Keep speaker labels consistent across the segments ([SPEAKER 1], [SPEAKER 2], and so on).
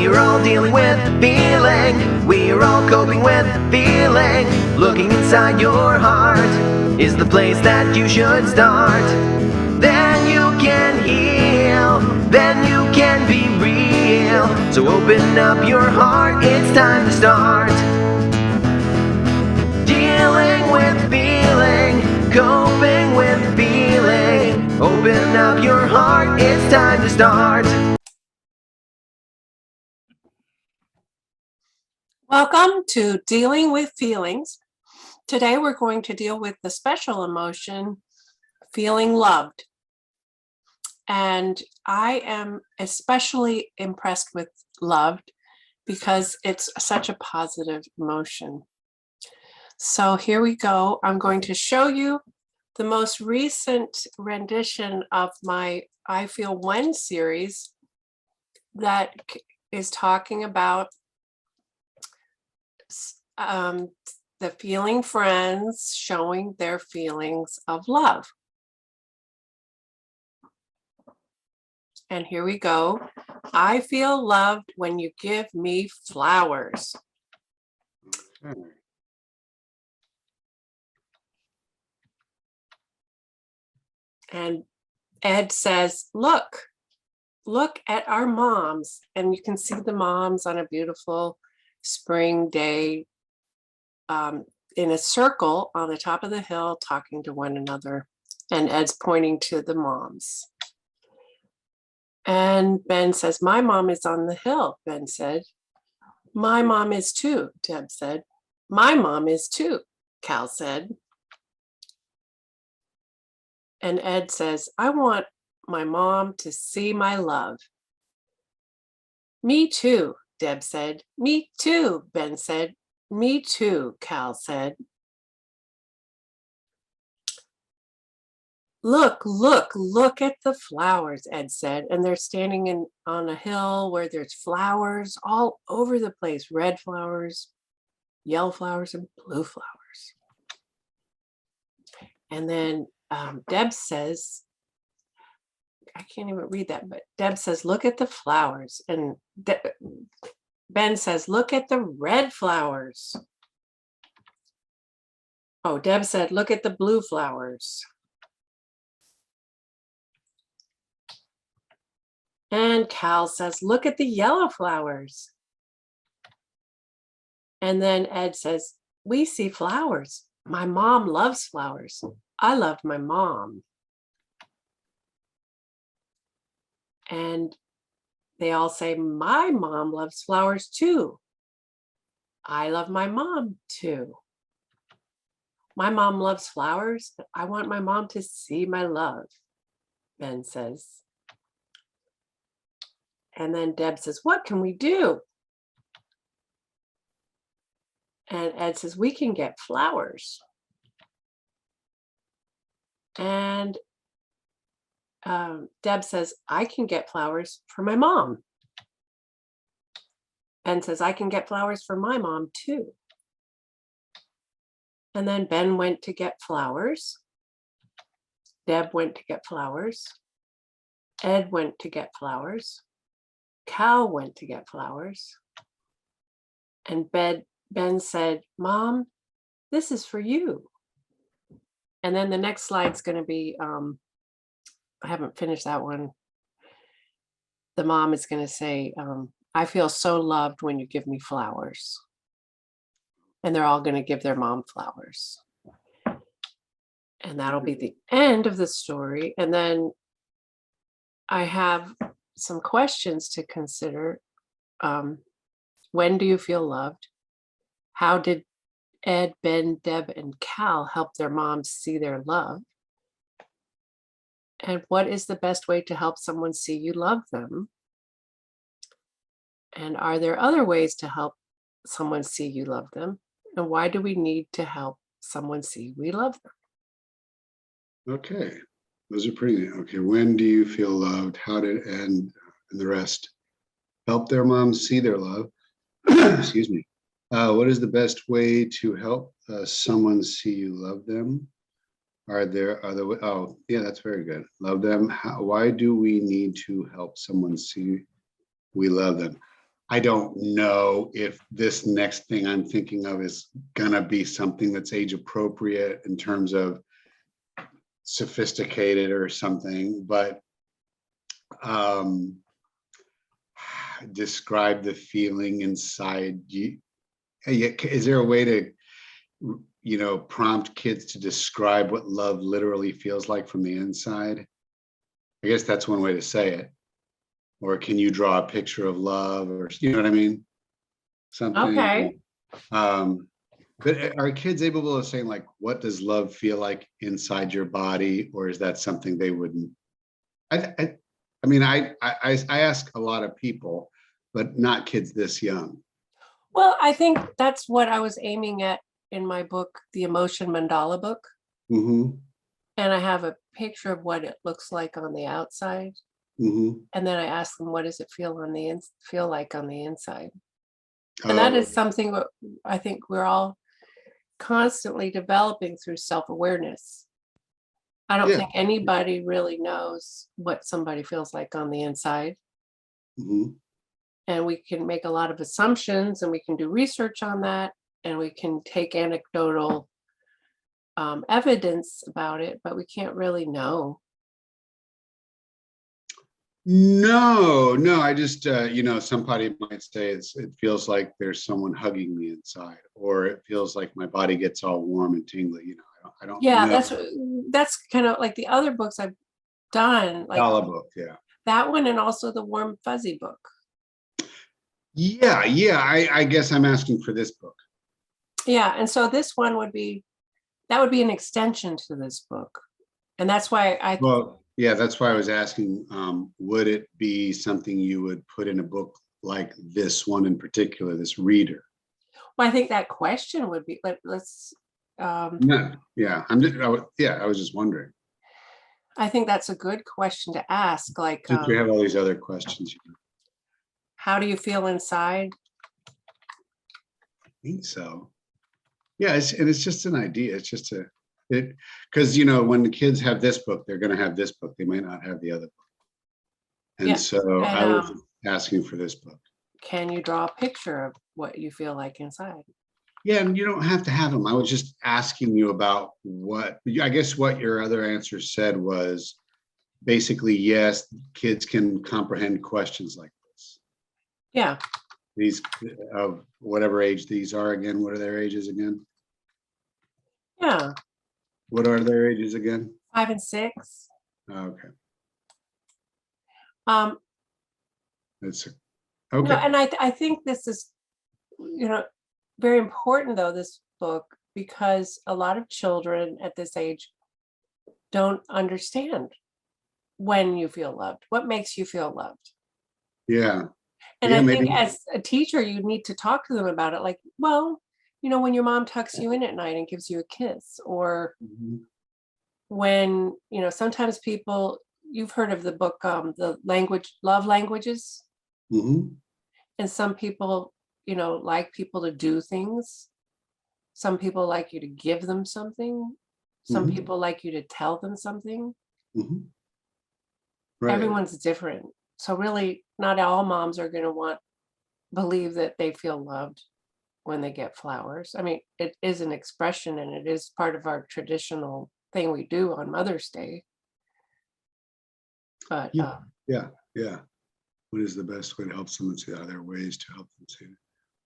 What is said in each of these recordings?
[SPEAKER 1] We're all dealing with feeling. We're all coping with feeling. Looking inside your heart is the place that you should start. Then you can heal. Then you can be real. So open up your heart. It's time to start. Dealing with feeling. Coping with feeling. Open up your heart. It's time to start.
[SPEAKER 2] Welcome to Dealing with Feelings. Today we're going to deal with the special emotion, feeling loved. And I am especially impressed with loved because it's such a positive emotion. So here we go. I'm going to show you the most recent rendition of my I Feel When series that is talking about the feeling friends showing their feelings of love. And here we go. I feel loved when you give me flowers. And Ed says, look at our moms. And you can see the moms on a beautiful spring day in a circle on the top of the hill talking to one another. And Ed's pointing to the moms. And Ben says, my mom is on the hill, Ben said. My mom is too, Deb said. My mom is too, Cal said. And Ed says, I want my mom to see my love. Me too, Deb said. Me too, Ben said. Me too, Cal said. Look at the flowers, Ed said. And they're standing on a hill where there's flowers all over the place. Red flowers, yellow flowers, and blue flowers. And then Deb says, I can't even read that, but Deb says, look at the flowers. And Ben says, look at the red flowers. Oh, Deb said, look at the blue flowers. And Cal says, look at the yellow flowers. And then Ed says, we see flowers. My mom loves flowers. I love my mom. And they all say, my mom loves flowers too. I love my mom too. My mom loves flowers. I want my mom to see my love, Ben says. And then Deb says, what can we do? And Ed says, we can get flowers. And Deb says, I can get flowers for my mom. Ben says, I can get flowers for my mom too. And then Ben went to get flowers. Deb went to get flowers. Ed went to get flowers. Cal went to get flowers. And Ben said, Mom, this is for you. And then the next slide's going to be, I haven't finished that one. The mom is going to say, I feel so loved when you give me flowers. And they're all going to give their mom flowers. And that'll be the end of the story. And then I have some questions to consider. When do you feel loved? How did Ed, Ben, Deb, and Cal help their moms see their love? And what is the best way to help someone see you love them? And are there other ways to help someone see you love them? And why do we need to help someone see we love them?
[SPEAKER 3] Okay, those are pretty, okay. When do you feel loved? How did Ed and the rest help their moms see their love? Excuse me. What is the best way to help someone see you love them? Are there other, oh yeah, that's very good. Love them. Why do we need to help someone see we love them? I don't know if this next thing I'm thinking of is gonna be something that's age appropriate in terms of sophisticated or something, but describe the feeling inside you. Is there a way to, prompt kids to describe what love literally feels like from the inside? I guess that's one way to say it. Or can you draw a picture of love, or you know what I mean? Something.
[SPEAKER 2] Okay.
[SPEAKER 3] But are kids able of saying, like, what does love feel like inside your body, or is that something they wouldn't? I ask a lot of people, but not kids this young.
[SPEAKER 2] Well, I think that's what I was aiming at in my book, the Emotion Mandala book.
[SPEAKER 3] Mm-hmm.
[SPEAKER 2] And I have a picture of what it looks like on the outside.
[SPEAKER 3] Mm-hmm.
[SPEAKER 2] And then I ask them, what does it feel feel like on the inside? And that
[SPEAKER 3] Oh,
[SPEAKER 2] is something that I think we're all constantly developing through self-awareness. I don't
[SPEAKER 3] yeah.
[SPEAKER 2] think anybody really knows what somebody feels like on the inside.
[SPEAKER 3] Mm-hmm.
[SPEAKER 2] And we can make a lot of assumptions, and we can do research on that, and we can take anecdotal evidence about it, but we can't really know.
[SPEAKER 3] No, I just, somebody might say it feels like there's someone hugging me inside, or it feels like my body gets all warm and tingly. I don't
[SPEAKER 2] Yeah,
[SPEAKER 3] know.
[SPEAKER 2] that's kind of like the other books I've done, like
[SPEAKER 3] Mandala book, yeah.
[SPEAKER 2] that one, and also the Warm Fuzzy book.
[SPEAKER 3] Yeah. I guess I'm asking for this book.
[SPEAKER 2] Yeah, and so this one would be an extension to this book. And that's why
[SPEAKER 3] Well, yeah, that's why I was asking, would it be something you would put in a book like this one in particular, this reader?
[SPEAKER 2] I think that question would be, let's
[SPEAKER 3] No, yeah, I was just wondering.
[SPEAKER 2] I think that's a good question to ask. Like,
[SPEAKER 3] Since we have all these other questions.
[SPEAKER 2] how do you feel inside?
[SPEAKER 3] I think so. Yeah, it's just an idea. It's just because when the kids have this book, they're going to have this book. They might not have the other book. And
[SPEAKER 2] Yeah,
[SPEAKER 3] so
[SPEAKER 2] and
[SPEAKER 3] I was asking for this book.
[SPEAKER 2] can you draw a picture of what you feel like inside?
[SPEAKER 3] Yeah, and you don't have to have them. I was just asking you about I guess what your other answer said was basically, yes, kids can comprehend questions like this.
[SPEAKER 2] Yeah.
[SPEAKER 3] These of whatever age these are again. What are their ages again?
[SPEAKER 2] Yeah.
[SPEAKER 3] What are their ages again?
[SPEAKER 2] 5 and 6.
[SPEAKER 3] Okay.
[SPEAKER 2] No,
[SPEAKER 3] okay.
[SPEAKER 2] and I think this is, very important though, this book, because a lot of children at this age don't understand when you feel loved, what makes you feel loved.
[SPEAKER 3] Yeah.
[SPEAKER 2] And
[SPEAKER 3] Yeah,
[SPEAKER 2] I think
[SPEAKER 3] maybe.
[SPEAKER 2] as a teacher, you need to talk to them about it. Like, well, when your mom tucks you in at night and gives you a kiss, or
[SPEAKER 3] Mhm.
[SPEAKER 2] when, sometimes people, you've heard of the book, the love languages.
[SPEAKER 3] Mhm.
[SPEAKER 2] And some people, like people to do things. Some people like you to give them something. Some
[SPEAKER 3] Mhm.
[SPEAKER 2] people like you to tell them something.
[SPEAKER 3] Mhm. Right.
[SPEAKER 2] Everyone's different. So really, not all moms are going to believe that they feel loved when they get flowers. I mean, it is an expression, and it is part of our traditional thing we do on Mother's Day. But
[SPEAKER 3] Yeah. What is the best way to help someone see? Are there ways to help them see?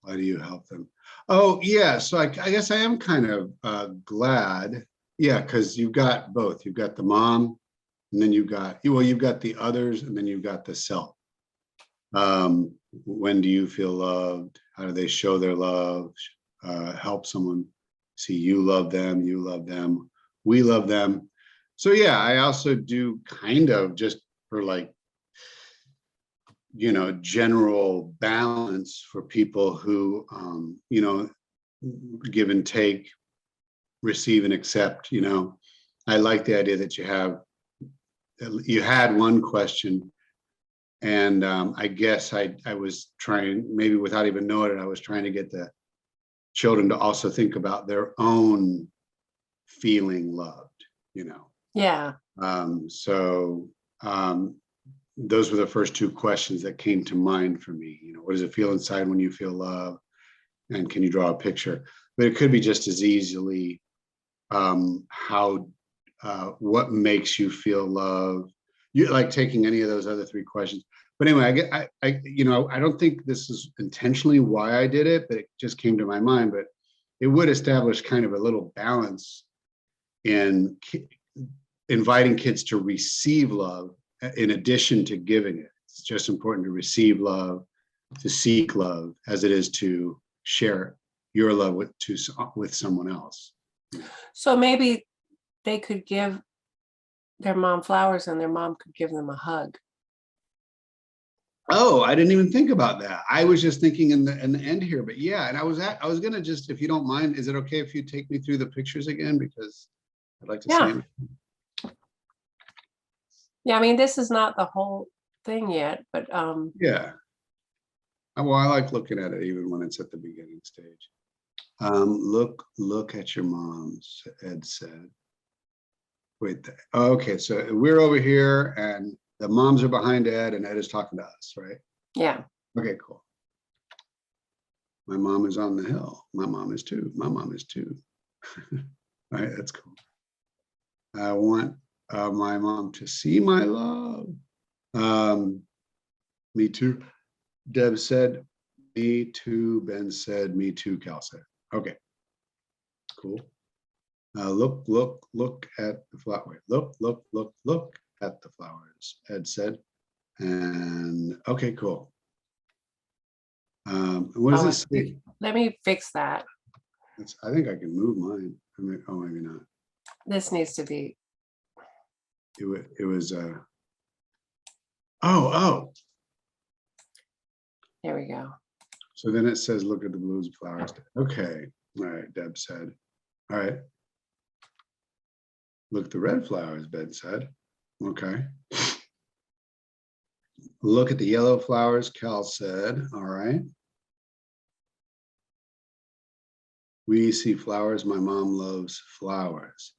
[SPEAKER 3] Why do you help them? Oh, yeah. So I guess I am kind of glad. Yeah, because you've got both. You've got the mom, and then you've got the others, and then you've got the self. When do you feel loved? How do they show their love? Help someone see you love them, we love them. So yeah, I also do kind of just for like, general balance for people who, give and take, receive and accept. I like the idea that you had one question. And I guess I was trying, maybe without even knowing it, I was trying to get the children to also think about their own feeling loved,
[SPEAKER 2] yeah.
[SPEAKER 3] So those were the first two questions that came to mind for me. You know, what does it feel inside when you feel love? And can you draw a picture? But it could be just as easily what makes you feel love. You like taking any of those other three questions. But anyway, I don't think this is intentionally why I did it, but it just came to my mind. But it would establish kind of a little balance in inviting kids to receive love in addition to giving it. It's just important to receive love, to seek love, as it is to share your love with someone else.
[SPEAKER 2] So maybe they could give their mom flowers and their mom could give them a hug.
[SPEAKER 3] Oh, I didn't even think about that. I was just thinking in the end here, but yeah, and I was gonna just, if you don't mind, is it okay if you take me through the pictures again, because I'd like to see them.
[SPEAKER 2] Yeah, I mean, this is not the whole thing yet, but
[SPEAKER 3] Yeah. Well, I like looking at it even when it's at the beginning stage. Look at your moms, Ed said. Wait, okay, so we're over here and the moms are behind Ed and Ed is talking to us, right?
[SPEAKER 2] yeah.
[SPEAKER 3] Okay, cool. My mom is on the hill. My mom is too. My mom is too. All right, that's cool. I want my mom to see my love. Me too. Deb said, me too. Ben said, me too. Cal said, okay, cool. Look at the flower. Look at the flowers, Ed said. And okay, cool. What does this say?
[SPEAKER 2] Let me fix that.
[SPEAKER 3] I think I can move mine. Maybe not.
[SPEAKER 2] This needs to be.
[SPEAKER 3] It was oh.
[SPEAKER 2] There we go.
[SPEAKER 3] So then it says, look at the blues flowers. Okay. All right, Deb said. All right. Look at the red flowers, Ben said. Okay. Look at the yellow flowers, Cal said. All right. We see flowers. My mom loves flowers.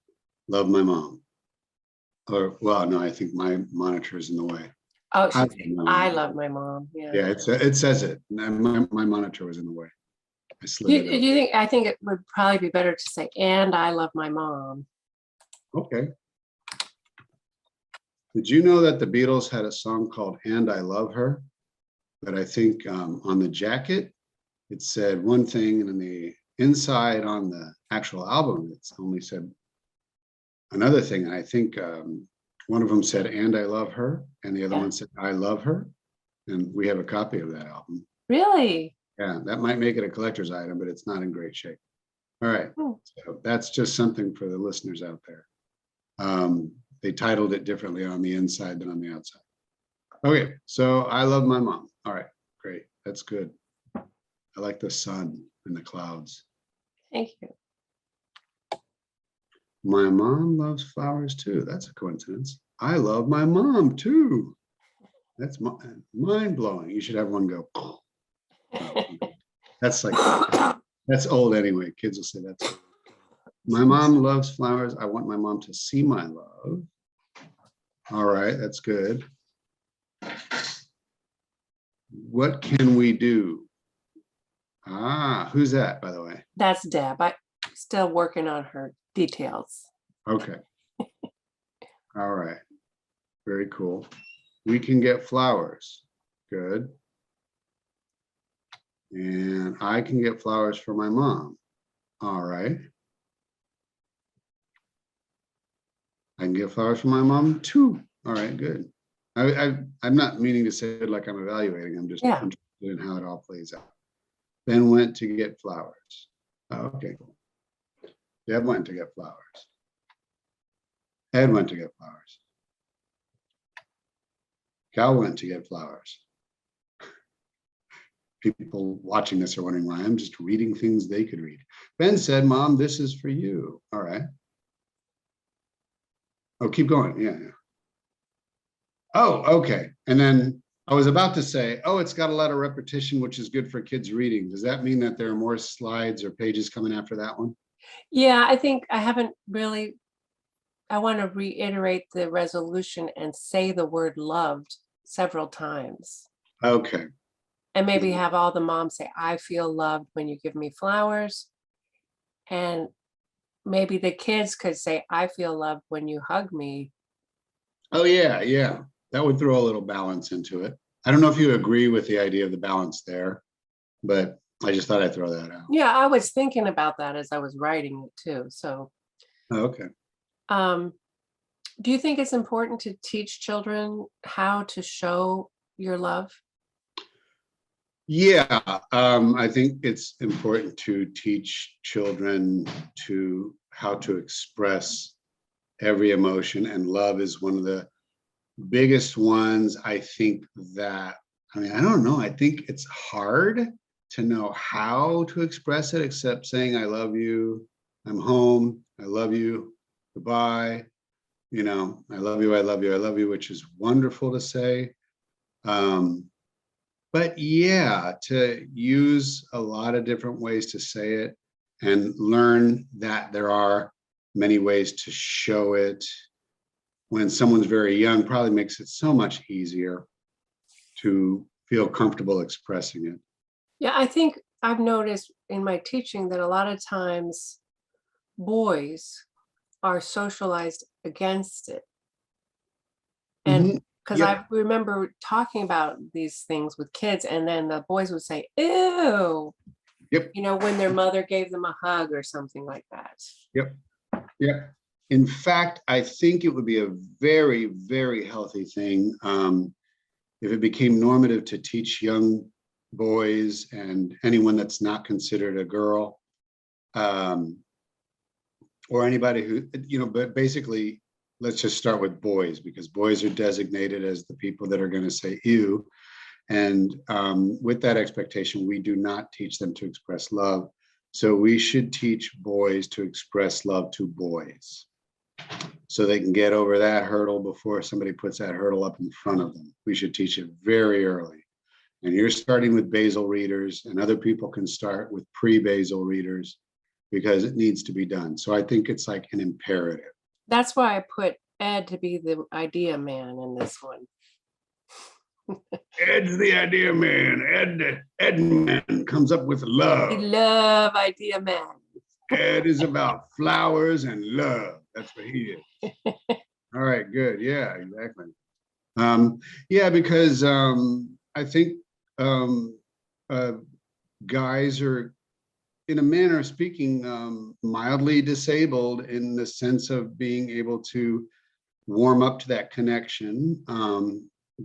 [SPEAKER 3] Love my mom. Or, well, no, I think my monitor is in the way.
[SPEAKER 2] Oh, I love my mom. Yeah.
[SPEAKER 3] Yeah, it says it. My monitor was in the way. I slid it over.
[SPEAKER 2] You think? I think it would probably be better to say, and I love my mom.
[SPEAKER 3] Okay. Did you know that the Beatles had a song called "And I Love Her"? But I think on the jacket it said one thing, and in the inside on the actual album it's only said another thing. And I think one of them said "And I Love Her," and the other one said "I Love Her," and we have a copy of that album.
[SPEAKER 2] Really?
[SPEAKER 3] Yeah, that might make it a collector's item, but it's not in great shape. All right, so that's just something for the listeners out there. They titled it differently on the inside than on the outside. Okay, so I love my mom. All right, great, that's good. I like the sun and the clouds.
[SPEAKER 2] Thank you.
[SPEAKER 3] My mom loves flowers too. That's a coincidence. I love my mom too. That's mind blowing. You should have one go. That's old anyway. Kids will say that's old. My mom loves flowers. I want my mom to see my love. All right, that's good. What can we do? Who's that, by the way?
[SPEAKER 2] That's Deb. I'm still working on her details.
[SPEAKER 3] Okay. All right. Very cool. We can get flowers. Good. And I can get flowers for my mom. All right. I can get flowers for my mom too. All right, good. I'm not meaning to say it like I'm evaluating. I'm just interested in how it all plays out. Ben went to get flowers. Okay, cool. Deb went to get flowers. Ed went to get flowers. Cal went to get flowers. People watching this are wondering why I'm just reading things they could read. Ben said, Mom, this is for you. All right. Oh, keep going. Yeah. Oh, okay. And then I was about to say, oh, it's got a lot of repetition, which is good for kids reading. Does that mean that there are more slides or pages coming after that one?
[SPEAKER 2] Yeah, I think I haven't really, I want to reiterate the resolution and say the word loved several times.
[SPEAKER 3] Okay.
[SPEAKER 2] And maybe have all the moms say, I feel loved when you give me flowers. And maybe the kids could say, I feel loved when you hug me.
[SPEAKER 3] Oh, yeah, yeah. That would throw a little balance into it. I don't know if you agree with the idea of the balance there, but I just thought I'd throw that out.
[SPEAKER 2] Yeah, I was thinking about that as I was writing it too. So,
[SPEAKER 3] Oh, okay.
[SPEAKER 2] do you think it's important to teach children how to show your love?
[SPEAKER 3] Yeah, I think it's important to teach children to how to express every emotion, and love is one of the biggest ones. I think that, I mean, I don't know. I think it's hard to know how to express it except saying, I love you, I'm home, I love you, goodbye. You know, I love you, I love you, I love you, which is wonderful to say. But yeah, to use a lot of different ways to say it and learn that there are many ways to show it when someone's very young probably makes it so much easier to feel comfortable expressing it.
[SPEAKER 2] Yeah, I think I've noticed in my teaching that a lot of times boys are socialized against it. And
[SPEAKER 3] Mhm.
[SPEAKER 2] because
[SPEAKER 3] Yep.
[SPEAKER 2] I remember talking about these things with kids, and then the boys would say, ew,
[SPEAKER 3] Yep.
[SPEAKER 2] when their mother gave them a hug or something like that.
[SPEAKER 3] Yep. Yep. In fact, I think it would be a very, very healthy thing if it became normative to teach young boys and anyone that's not considered a girl, or anybody who, but basically, let's just start with boys, because boys are designated as the people that are going to say ew. And with that expectation, we do not teach them to express love. So we should teach boys to express love to boys, so they can get over that hurdle before somebody puts that hurdle up in front of them. We should teach it very early. And you're starting with basal readers, and other people can start with pre-basal readers, because it needs to be done. So I think it's like an imperative.
[SPEAKER 2] That's why I put Ed to be the idea man in this one.
[SPEAKER 3] Ed's the idea man. Ed man comes up with
[SPEAKER 2] We
[SPEAKER 3] love.
[SPEAKER 2] love idea man.
[SPEAKER 3] Ed is about flowers and love. That's what he is. All right, good. Yeah, exactly. Yeah, because I think guys are, in a manner of speaking, mildly disabled in the sense of being able to warm up to that connection,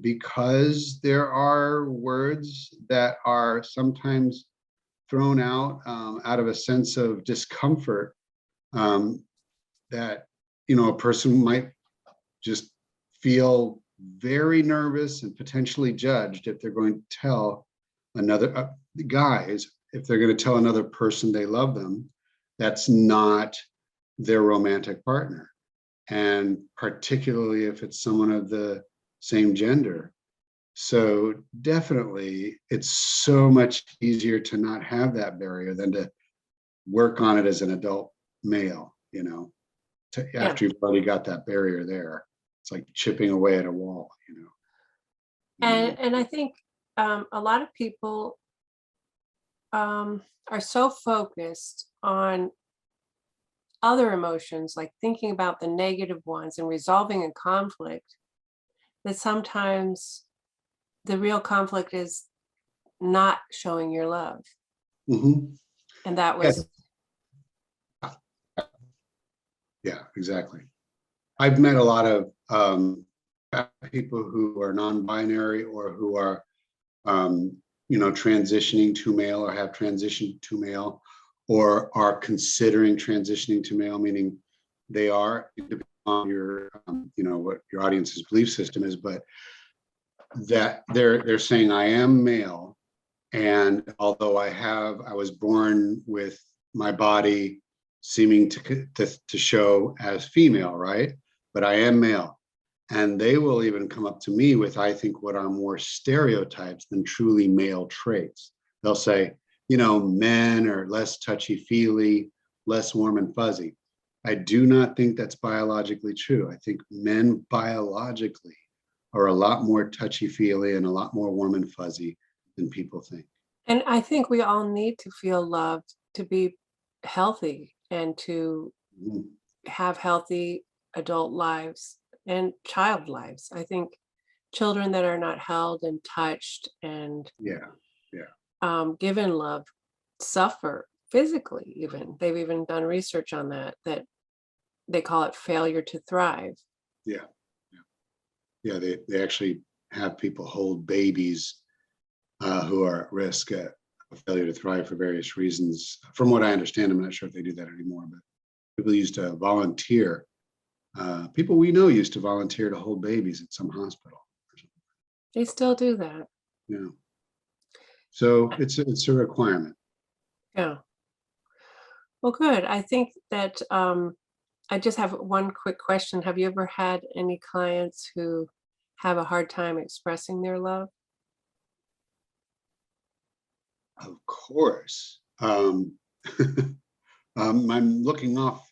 [SPEAKER 3] because there are words that are sometimes thrown out of a sense of discomfort, that a person might just feel very nervous and potentially judged if they're going to tell another guys, if they're going to tell another person they love them, that's not their romantic partner. And particularly if it's someone of the same gender. So definitely, it's so much easier to not have that barrier than to work on it as an adult male, after you've already got that barrier there. It's like chipping away at a wall.
[SPEAKER 2] And I think a lot of people are so focused on other emotions, like thinking about the negative ones and resolving a conflict, that sometimes the real conflict is not showing your love.
[SPEAKER 3] Mm-hmm.
[SPEAKER 2] And that was,
[SPEAKER 3] yeah, exactly. I've met a lot of people who are non-binary, or who are transitioning to male, or have transitioned to male, or are considering transitioning to male, meaning they are, depending on your what your audience's belief system is, but that they're saying, I am male, and although I was born with my body seeming to show as female, right, but I am male. And they will even come up to me with, I think, what are more stereotypes than truly male traits. They'll say, men are less touchy-feely, less warm and fuzzy. I do not think that's biologically true. I think men biologically are a lot more touchy-feely and a lot more warm and fuzzy than people think.
[SPEAKER 2] And I think we all need to feel loved to be healthy and to
[SPEAKER 3] Mhm.
[SPEAKER 2] have healthy adult lives and child lives. I think children that are not held and touched and
[SPEAKER 3] Yeah,
[SPEAKER 2] given love suffer physically even. They've even done research on that, that they call it failure to thrive.
[SPEAKER 3] yeah, yeah. They actually have people hold babies who are at risk of failure to thrive for various reasons. From what I understand, I'm not sure if they do that anymore, but people used to volunteer. People we know used to volunteer to hold babies at some hospital.
[SPEAKER 2] They still do that.
[SPEAKER 3] Yeah. So it's a requirement.
[SPEAKER 2] Yeah. Well, good. I think that I just have one quick question. Have you ever had any clients who have a hard time expressing their love?
[SPEAKER 3] Of course. I'm looking off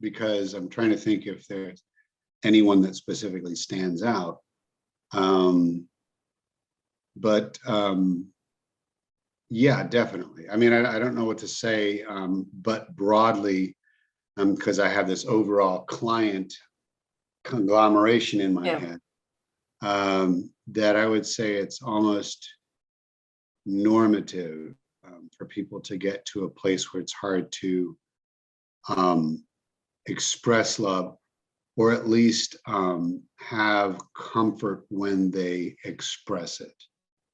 [SPEAKER 3] because I'm trying to think if there's anyone that specifically stands out. But yeah, definitely. I mean, I don't know what to say, but broadly, because I have this overall client conglomeration in my
[SPEAKER 2] Yeah.
[SPEAKER 3] head, that I would say it's almost normative for people to get to a place where it's hard to express love, or at least have comfort when they express it.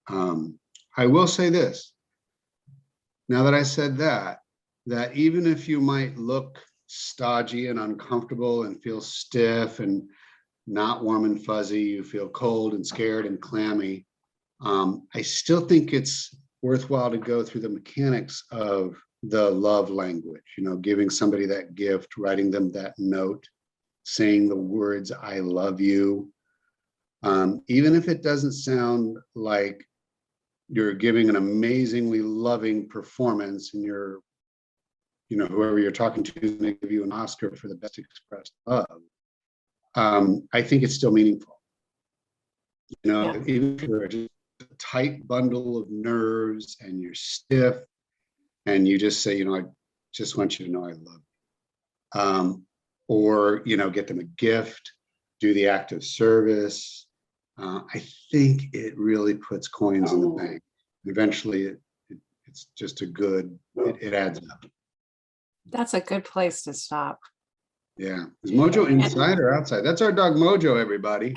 [SPEAKER 3] I will say this, now that I said that, that even if you might look stodgy and uncomfortable and feel stiff and not warm and fuzzy, you feel cold and scared and clammy, I still think it's worthwhile to go through the mechanics of the love language, giving somebody that gift, writing them that note, saying the words, I love you. Even if it doesn't sound like you're giving an amazingly loving performance and whoever you're talking to is going to give you an Oscar for the best expressed love, I think it's still meaningful.
[SPEAKER 2] Yeah.
[SPEAKER 3] Even if you're just a tight bundle of nerves and you're stiff and you just say, I just want you to know I love you. Or, get them a gift, do the act of service. I think it really puts coins in the bank. Eventually, it's just it adds up.
[SPEAKER 2] That's a good place to stop.
[SPEAKER 3] Yeah. Is Mojo inside or outside? That's our dog Mojo, everybody.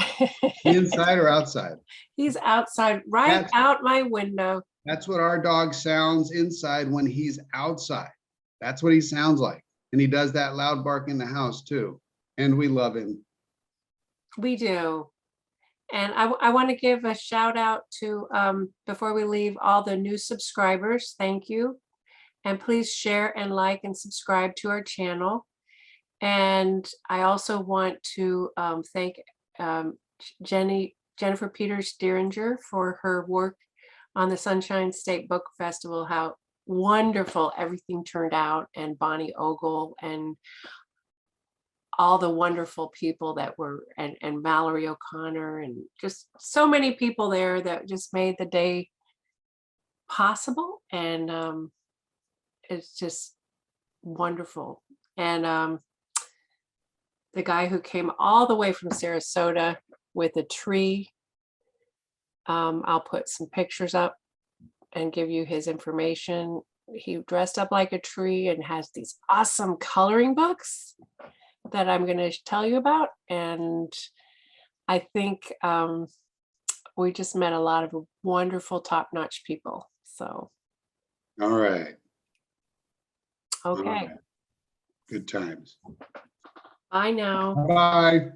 [SPEAKER 3] Inside or outside?
[SPEAKER 2] He's outside, right out my window.
[SPEAKER 3] That's what our dog sounds inside when he's outside. That's what he sounds like. And he does that loud bark in the house too. And we love him.
[SPEAKER 2] We do. And I want to give a shout out to, before we leave, all the new subscribers. Thank you. And please share and like and subscribe to our channel. And I also want to thank Jennifer Peters Dieringer for her work on the Sunshine State Book Festival, how wonderful everything turned out, and Bonnie Ogle and all the wonderful people that were, and Mallory O'Connor, and just so many people there that just made the day possible. And it's just wonderful. And the guy who came all the way from Sarasota with a tree, I'll put some pictures up and give you his information. He dressed up like a tree and has these awesome coloring books that I'm going to tell you about. And I think we just met a lot of wonderful, top-notch people. So.
[SPEAKER 3] All right.
[SPEAKER 2] Okay.
[SPEAKER 3] All right. Good times.
[SPEAKER 2] Bye now.
[SPEAKER 3] Bye.